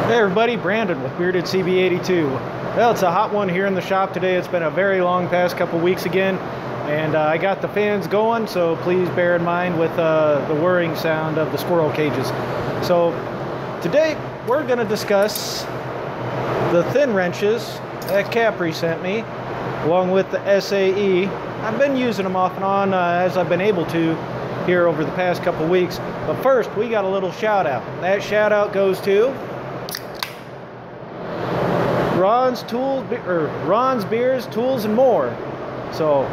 Hey everybody, Brandon with Bearded CB82. Well, it's a hot one here in the shop today. It's been a very long past couple weeks again, and I got the fans going, so please bear in mind with the whirring sound of the squirrel cages. So today we're going to discuss the thin wrenches that Capri sent me, along with the SAE. I've been using them off and on as I've been able to here over the past couple weeks. But first, we got a little shout out. That shout out goes to Ron's Beers, Tools, and More. So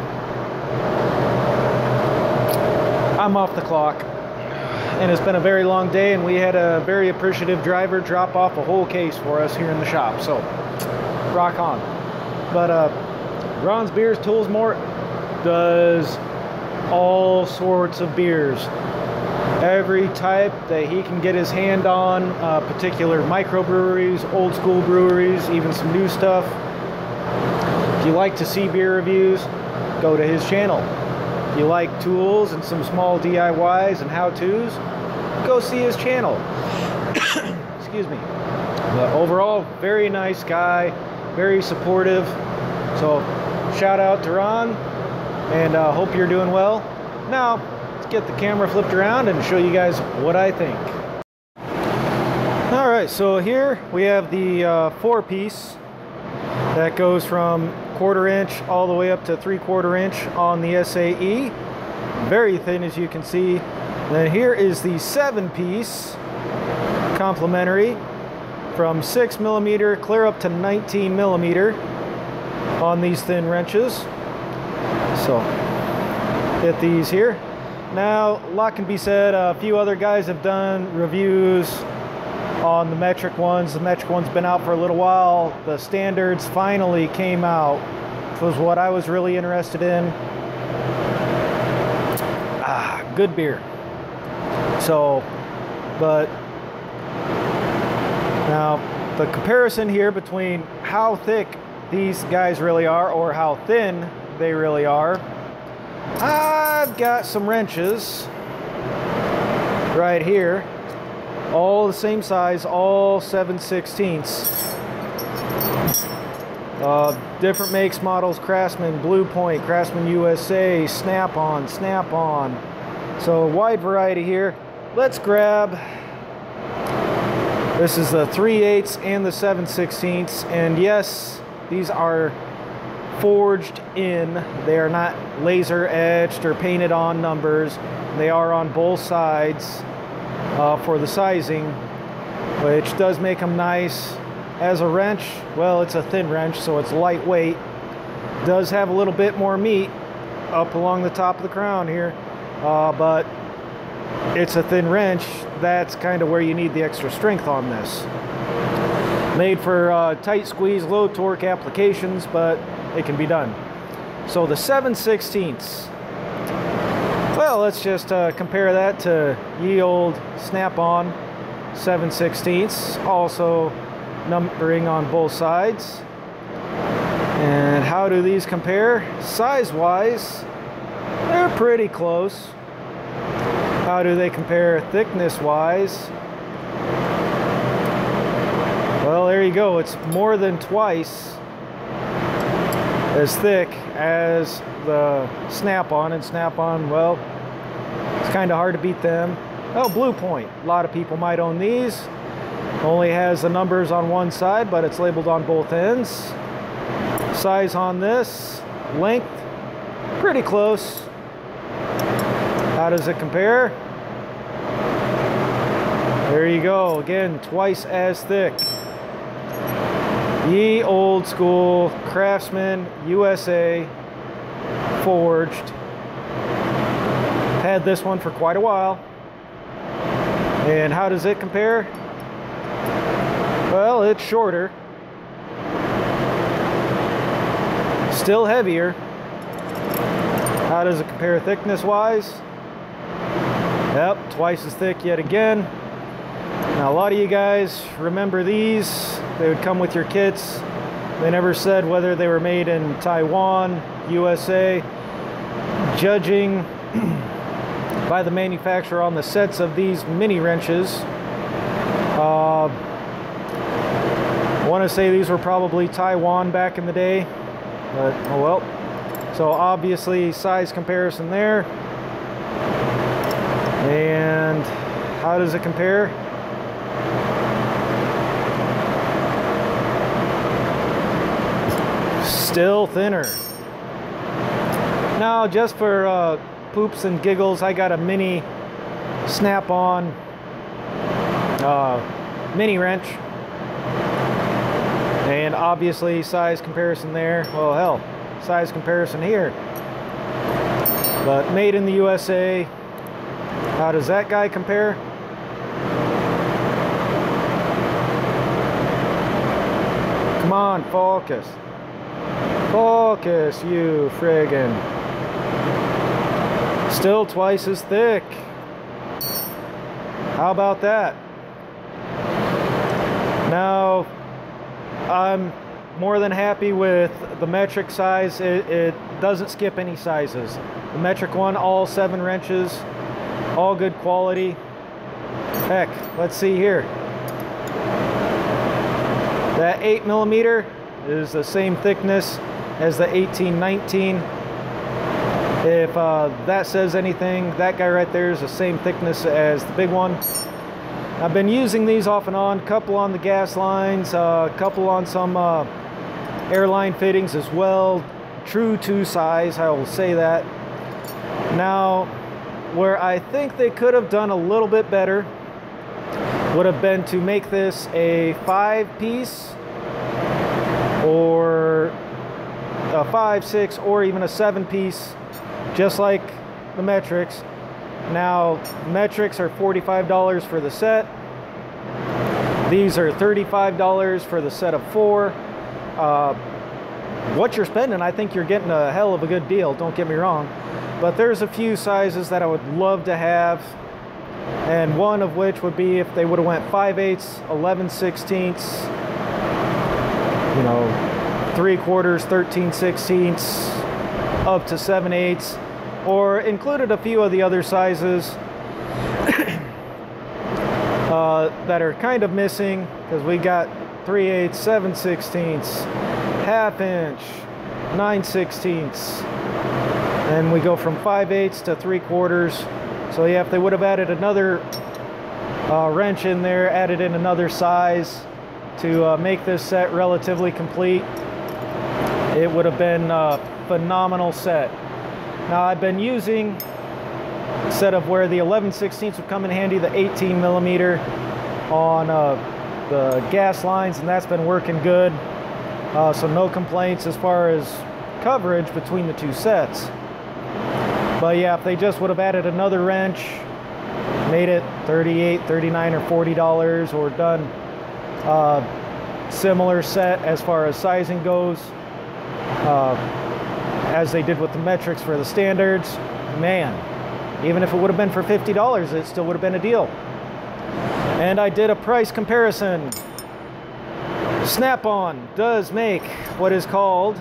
I'm off the clock, and it's been a very long day, and we had a very appreciative driver drop off a whole case for us here in the shop. So rock on. But Ron's Beers, Tools, More does all sorts of beers. Every type that he can get his hand on, particular microbreweries, old school breweries, even some new stuff. If you like to see beer reviews, go to his channel. If you like tools and some small DIYs and how-tos, go see his channel. Excuse me. But overall, very nice guy, very supportive. So shout out to Ron, and hope you're doing well. Now, get the camera flipped around and show you guys what I think. Alright, so here we have the 4-piece that goes from 1/4 inch all the way up to 3/4 inch on the SAE. Very thin, as you can see. Then here is the 7-piece complimentary from 6mm clear up to 19mm on these thin wrenches. So get these here. Now, a lot can be said. A few other guys have done reviews on the metric ones. The metric one's been out for a little while. The standards finally came out, which was what I was really interested in. Good beer. So, but now the comparison here between how thick these guys really are or how thin they really are. I've got some wrenches right here, all the same size, all 7/16. Different makes, models, Craftsman, Blue Point, Craftsman USA, Snap-on. So a wide variety here. Let's grab, this is the 3/8 and the 7/16, and yes, these are forged in. They are not laser etched or painted on numbers. They are on both sides for the sizing, which does make them nice. As a wrench, well, it's a thin wrench, so it's lightweight. Does have a little bit more meat up along the top of the crown here, but it's a thin wrench. That's kind of where you need the extra strength on this. Made for tight squeeze, low torque applications, but it can be done. So the 7/16. Well, let's just compare that to ye old Snap-on 7/16. Also numbering on both sides. And how do these compare? Size-wise, they're pretty close. How do they compare thickness-wise? Well, there you go. It's more than twice as thick as the Snap-on, and Snap-on, well, it's kind of hard to beat them. Oh, Blue Point. A lot of people might own these. Only has the numbers on one side, but it's labeled on both ends. Size on this, length, pretty close. How does it compare? There you go. Again, twice as thick. Ye old school Craftsman USA forged. Had this one for quite a while. And how does it compare? Well, it's shorter. Still heavier. How does it compare thickness wise? Yep, twice as thick yet again. Now, a lot of you guys remember these. They would come with your kits. They never said whether they were made in Taiwan, USA. Judging by the manufacturer on the sets of these mini wrenches, want to say these were probably Taiwan back in the day, but oh well. So obviously size comparison there. And how does it compare? Still thinner. Now, just for poops and giggles, I got a mini snap-on mini wrench. And obviously size comparison there. Well, hell, size comparison here. But made in the USA. How does that guy compare? Come on, focus. Focus, you friggin'. Still twice as thick. How about that? Now, I'm more than happy with the metric size. It doesn't skip any sizes. The metric one, all 7 wrenches, all good quality. Heck, let's see here. That 8mm is the same thickness as the 1819. If that says anything, that guy right there is the same thickness as the big one. I've been using these off and on, a couple on the gas lines, a couple on some airline fittings as well. True to size, I will say that. Now, where I think they could have done a little bit better would have been to make this a 5-piece or a 5, 6, or even a 7-piece, just like the metrics. Now, metrics are $45 for the set. These are $35 for the set of 4. What you're spending, I think you're getting a hell of a good deal, don't get me wrong. But there's a few sizes that I would love to have, and one of which would be if they would have went 5/8, 11/16, you know, 3/4, 13/16, up to 7/8, or included a few of the other sizes that are kind of missing, because we got 3/8, 7/16, 1/2 inch, 9/16, and we go from 5/8 to 3/4. So yeah, if they would have added another wrench in there, added in another size to make this set relatively complete, it would have been a phenomenal set. Now, I've been using, instead of where the 11/16 would come in handy, the 18mm on the gas lines, and that's been working good. So no complaints as far as coverage between the two sets. But yeah, if they just would have added another wrench, made it $38, $39, or $40, or done similar set as far as sizing goes, as they did with the metrics for the standards, man, even if it would have been for $50, it still would have been a deal. And I did a price comparison. Snap-on does make what is called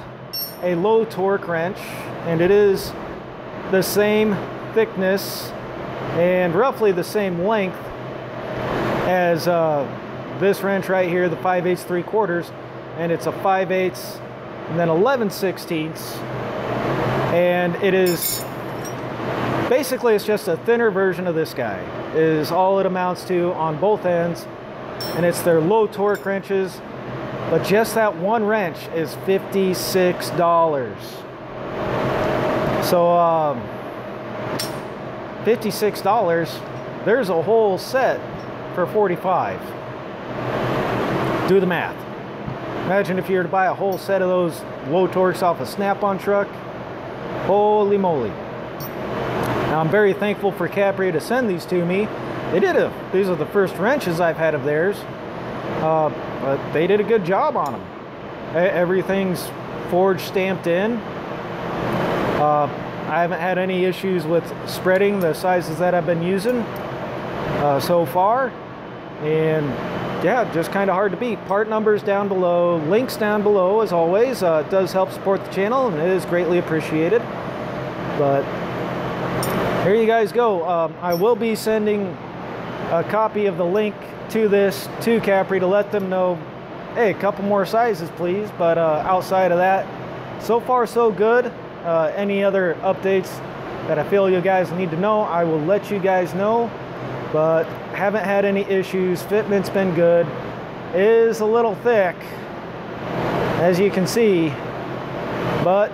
a low torque wrench, and it is the same thickness and roughly the same length as this wrench right here, the 5/8, 3/4, and it's a 5/8 and then 11/16, and it is basically, it's just a thinner version of this guy is all it amounts to on both ends, and it's their low torque wrenches. But just that one wrench is $56. So $56, there's a whole set for $45. Do the math. Imagine if you were to buy a whole set of those low torques off a Snap-on truck. Holy moly. Now, I'm very thankful for Capri to send these to me. These are the first wrenches I've had of theirs. But they did a good job on them. Everything's forged stamped in. I haven't had any issues with spreading the sizes that I've been using so far. And yeah, just kind of hard to beat. Part numbers down below, links down below as always. It does help support the channel, and it is greatly appreciated. But here you guys go. I will be sending a copy of the link to this to Capri to let them know hey, a couple more sizes please. But outside of that, so far so good. Any other updates that I feel you guys need to know, I will let you guys know. But haven't had any issues. Fitment's been good. It is a little thick, as you can see, but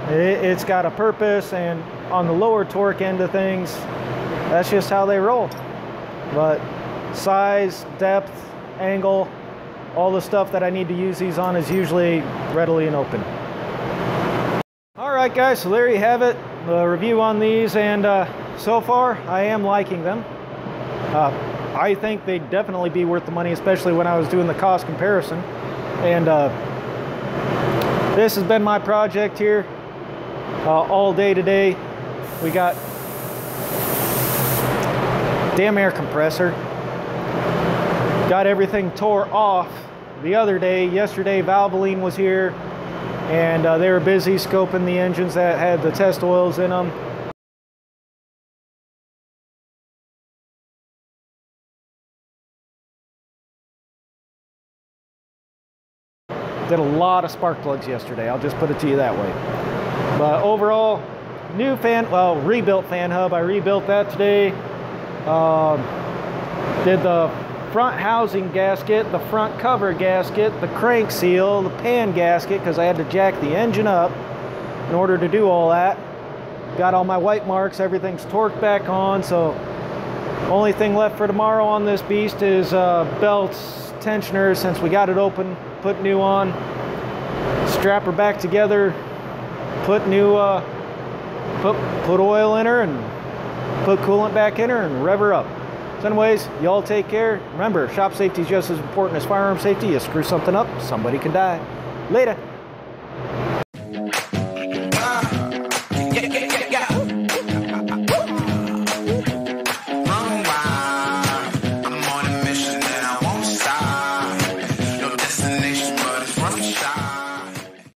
it's got a purpose, and on the lower torque end of things, that's just how they roll. But size, depth, angle, all the stuff that I need to use these on is usually readily and open. Alright guys, so there you have it, the review on these, and so far I am liking them. I think they'd definitely be worth the money, especially when I was doing the cost comparison. And this has been my project here all day today. We got damn air compressor. Got everything tore off the other day. Yesterday Valvoline was here, and they were busy scoping the engines that had the test oils in them. Did a lot of spark plugs yesterday, I'll just put it to you that way. But overall, new fan, well, rebuilt fan hub. I rebuilt that today. Did the front housing gasket, the front cover gasket, the crank seal, the pan gasket, because I had to jack the engine up in order to do all that. Got all my white marks, everything's torqued back on, so only thing left for tomorrow on this beast is belts, tensioners, since we got it open, put new on, strap her back together, put new put oil in her and put coolant back in her and rev her up. So anyways, y'all take care. Remember, shop safety is just as important as firearm safety. You screw something up, somebody can die. Later.